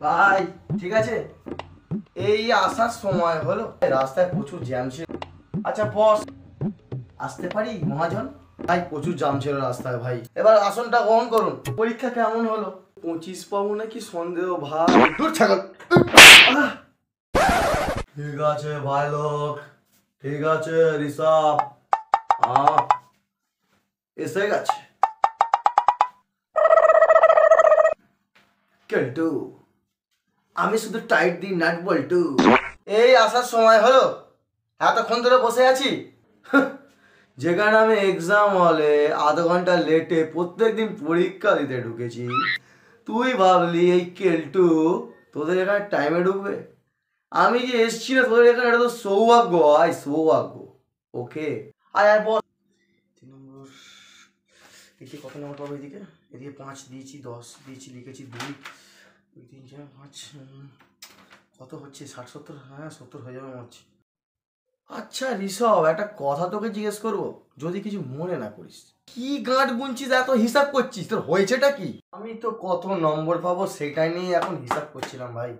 ভাই ঠিক আছে, এই আসার সময় হলো, রাস্তায় প্রচুর জ্যাম ছিল। আচ্ছা বস, আসতে পারি মহাজন? ভাই প্রচুর জ্যাম ছিল রাস্তায় ভাই। এবার আসনটা গ্রহণ করুন। পরীক্ষা কেমন হলো? 25 পাবো নাকি সন্দেহ ভাই। দূর ছাগল। ঠিক আছে ভাই লোক, ঠিক আছে ঋষভ, এসে গেছে। কেলটু, আমি শুধু টাইট দিই নাট বল্টু। এই আসার সময় হলো, এতক্ষণ ধরে বসে আছি। যেখানে আমি এক্সাম হলে আধ ঘন্টা লেটে প্রত্যেকদিন পরীক্ষা দিতে ঢুকেছি, তুই ভাবলি এই কেলটু তোদের এখানে টাইমে ঢুকবে? আমি যে এসছি না তোদের এখানে, এটা তো সৌভাগ্য, আয় সৌভাগ্য। ওকে আয় আয় বল। 3 নম্বর, এদিকে কত নম্বর পাবো? এদিকে এদিকে 5 দিয়েছি, 10 দিয়েছি, লিখেছি 2 2 3 4 5, কত হচ্ছে? 60 70? হ্যাঁ 70 হয়ে যাবে মনে হচ্ছে। আচ্ছা ঋষভ, একটা কথা তোকে জিজ্ঞেস করবো, যদি কিছু মনে না করিস। কি গাঁট গুনছিস, এত হিসাব করছিস, তোর হয়েছেটা কি? আমি তো কত নম্বর পাবো সেটাই নিয়ে এখন হিসাব করছিলাম ভাই।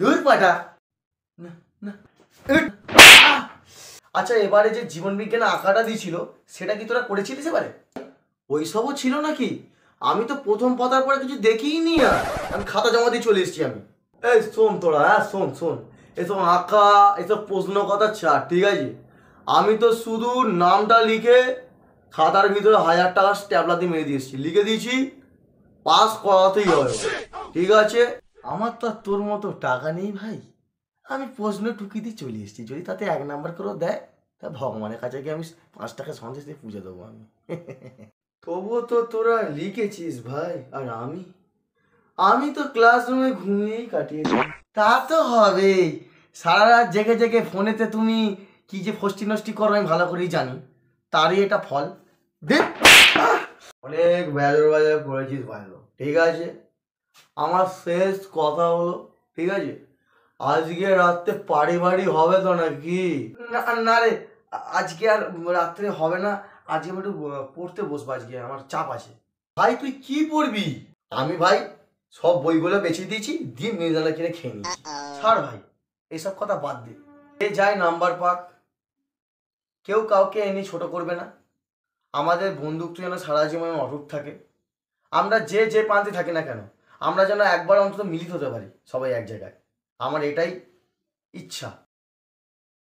ধুর পাটা না না। আচ্ছা এবারে যে জীবন বিজ্ঞানে আঁকাটা দিয়েছিল, সেটা কি তোরা করেছিলিস এবারে? ওইসবও ছিল নাকি? আমি তো প্রথম পাতার পরে কিছু দেখিই নি, আর আমি খাতা জমা দিয়ে চলে এসেছি আমি। এই শোন তোরা, হ্যাঁ শোন শোন, এসব আঁকা এসব প্রশ্ন কথা ছাড়, ঠিক আছে? আমি তো শুধু নামটা লিখে খাতার ভিতরে 1000 টাকা স্ট্যাপলার দিয়ে মেরে দিয়েছি, লিখে দিয়েছি, পাস করাতেই হবে, ঠিক আছে? আমার তো আর তোর মতো টাকা নেই ভাই, আমি প্রশ্ন টুকি দিয়ে চলে এসেছি। যদি তাতে 1 নাম্বার করেও দেয়, তা ভগবানের কাছে গিয়ে আমি 5 টাকা সন্দেশ দিয়ে পুজো দেবো আমি। তবুও তো তোরা লিখেছিস ভাই, আর আমি তো ক্লাসরুমে ঘুমিয়েই কাটিয়েছি। তা তো হবেই, সারা রাত জেগে জেগে ফোনেতে তুমি কি যে ফষ্টি নষ্টি করো আমি ভালো করেই জানি, তারই এটা ফল। অনেক বেজর বাজার করেছিস ভালো, ঠিক আছে? আমার শেষ কথা হলো, ঠিক আছে, আজকে রাত্রে পাড়ি বাড়ি হবে তো নাকি? না রে, আজকে আর রাত্রে হবে না। আজকে আমি একটু পড়তে বসবো, আজকে আমার চাপ আছে। ভাই তুই কি পড়বি? আমি ভাই সব বইগুলো বেছে দিয়েছি, দিয়ে মির্জালা কিনে খেয়ে নিয়েছি। ছাড় ভাই, এইসব কথা বাদ দে। এ যাই নাম্বার পাক, কেউ কাউকে এনে ছোট করবে না। আমাদের বন্ধুত্ব যেন সারা জীবন অটুট থাকে। আমরা যে যে প্রান্তে থাকি না কেন, আমরা যেন একবার অন্তত মিলিত হতে পারি সবাই এক জায়গায়। আমার এটাই ইচ্ছা।